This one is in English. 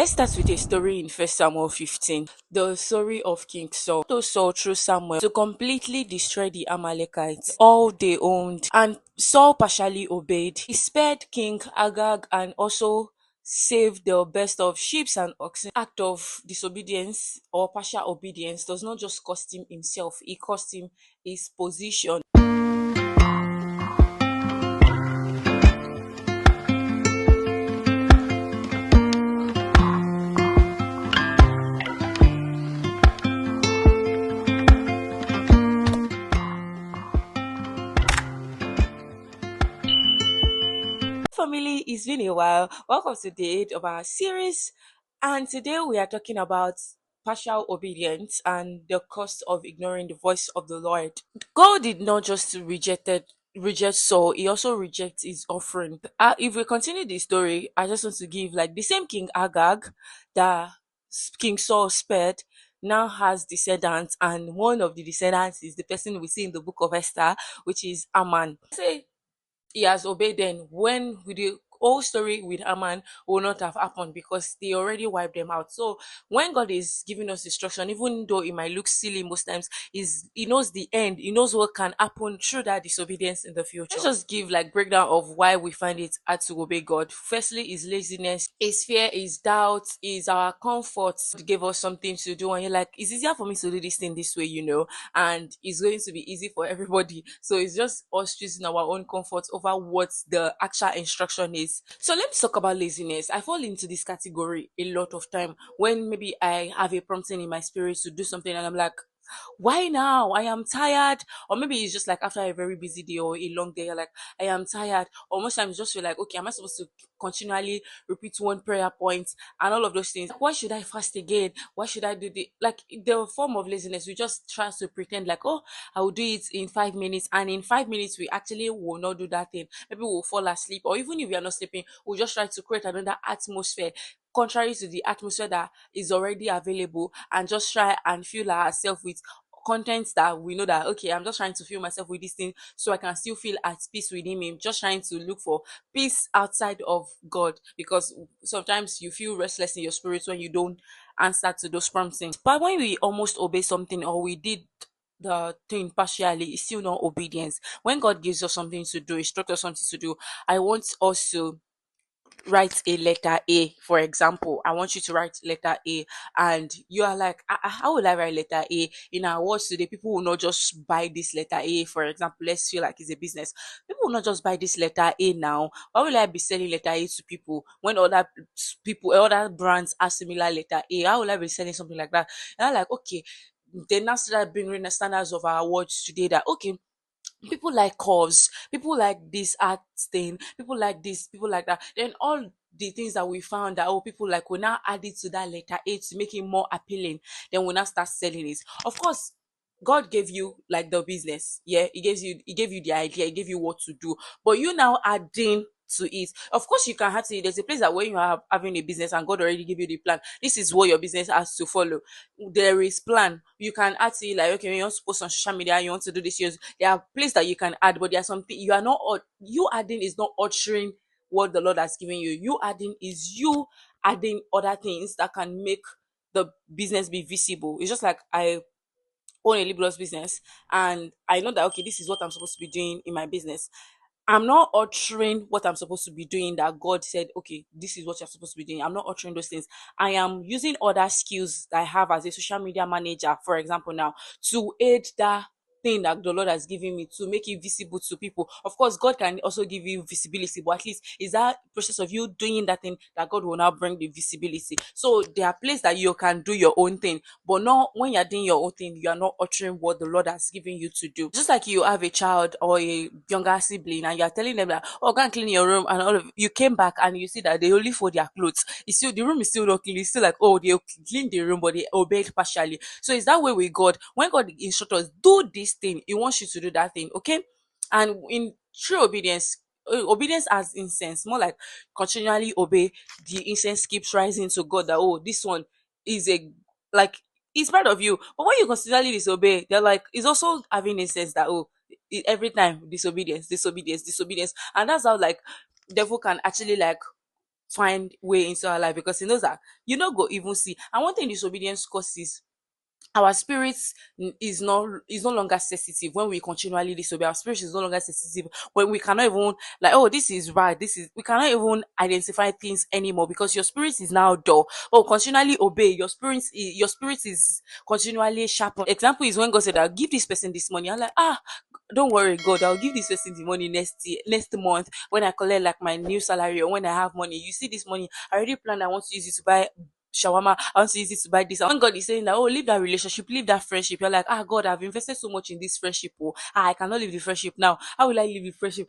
Let's start with a story in First Samuel 15, the story of King Saul. Told Saul through Samuel to completely destroy the Amalekites, all they owned, and Saul partially obeyed. He spared King Agag and also saved the best of sheep and oxen. Act of disobedience or partial obedience does not just cost him himself; it cost him his position. Family, it's been a while. Welcome to day 8 of our series. And today we are talking about partial obedience and the cost of ignoring the voice of the Lord. God did not just reject Saul, he also rejects his offering. If we continue the story, I just want to give like the same King Agag that King Saul spared now has descendants, and one of the descendants is the person we see in the book of Esther, which is Aman. Say he has obeyed, then when with the whole story with Haman will not have happened because they already wiped them out. So when God is giving us instruction, even though it might look silly most times, is he knows the end, he knows what can happen through that disobedience in the future. Let's just give like breakdown of why we find it hard to obey God. Firstly is laziness, is fear, is doubt, is our comfort. To give us something to do and you're like, it's easier for me to do this thing this way, and it's going to be easy for everybody. So it's just us choosing our own comfort over what the actual instruction is. So let's talk about laziness. I fall into this category a lot of time when maybe I have a prompting in my spirit to do something and I'm like, why now? I am tired. Or maybe it's just like after a very busy day or a long day, you're like, I am tired. Or most times just feel like, okay, am I supposed to continually repeat one prayer point and all of those things? Why should I fast again? Why should I do the like the form of laziness? We just try to pretend like, oh, I will do it in 5 minutes, and in 5 minutes we actually will not do that thing. Maybe we'll fall asleep, or even if we are not sleeping, we'll just try to create another atmosphere contrary to the atmosphere that is already available, and just try and fill ourselves with contents that we know that okay, I'm just trying to fill myself with this thing so I can still feel at peace within me. I'm just trying to look for peace outside of God, because sometimes you feel restless in your spirit when you don't answer to those promptings. But when we almost obey something or we did the thing partially, it's still not obedience. When God gives us something to do, instruct us something to do, I want us to write a letter A, for example. I want you to write letter A, and you are like, how will I write letter A? In our words today, people will not just buy this letter A, for example. Let's feel like it's a business. People will not just buy this letter A now. Why will I be selling letter A to people when other people, other brands are similar letter A? How will I be selling something like that? And I'm like, okay, they now start bringing the standards of our words today that okay, people like curves, people like this art thing, people like this, people like that. Then all the things that we found that oh people like, we now add it to that letter A to make it more appealing. Then we now start selling it. Of course, God gave you like the business, yeah. He gave you the idea, he gave you what to do, but you now adding to it. Of course, you can have to. There's a place that when you are having a business and God already give you the plan, this is what your business has to follow. There is plan. You can add to it like okay, you want to post on social media, you want to do this. There are places that you can add, but there are something you are not. You adding is not altering what the Lord has given you. You adding is you adding other things that can make the business be visible. It's just like I own a lip gloss business and I know that okay, this is what I'm supposed to be doing in my business. I'm not altering what I'm supposed to be doing that God said, okay, this is what you're supposed to be doing. I'm not altering those things. I am using other skills that I have as a social media manager, for example, now to aid that thing that the Lord has given me to make it visible to people. Of course, God can also give you visibility, but at least is that process of you doing that thing that God will now bring the visibility. So there are places that you can do your own thing, but not when you're doing your own thing, you are not uttering what the Lord has given you to do. Just like you have a child or a younger sibling and you're telling them that, oh, go and clean your room, and all of you came back and you see that they only fold their clothes. It's still the room is still not clean. It's still like, oh, they clean the room, but they obeyed partially. So it's that way with God. When God instructs us, do this thing, He wants you to do that thing, okay? And in true obedience, obedience as incense, more like continually obey. The incense keeps rising to God that oh, this one is a like it's part of you. But when you constantly disobey, they're like it's also having incense that oh, every time disobedience, disobedience, disobedience, and that's how like devil can actually like find way into our life because he knows that you not go even see. And one thing disobedience causes, our spirits is no longer sensitive when we continually disobey. Our spirit is no longer sensitive when we cannot even, like, oh, this is right, this is, we cannot even identify things anymore because your spirit is now dull. Oh, continually obey, your spirit is continually sharp. Example is when God said, I'll give this person this money. I'm like, don't worry, God, I'll give this person the money next month when I collect like my new salary, or when I have money. You see this money, I already planned I want to use it to buy shawarma. I want to use it to buy this. And when God is saying that, oh, leave that relationship, leave that friendship, you're like, God, I've invested so much in this friendship. Oh, I cannot leave the friendship now. How will I leave the friendship?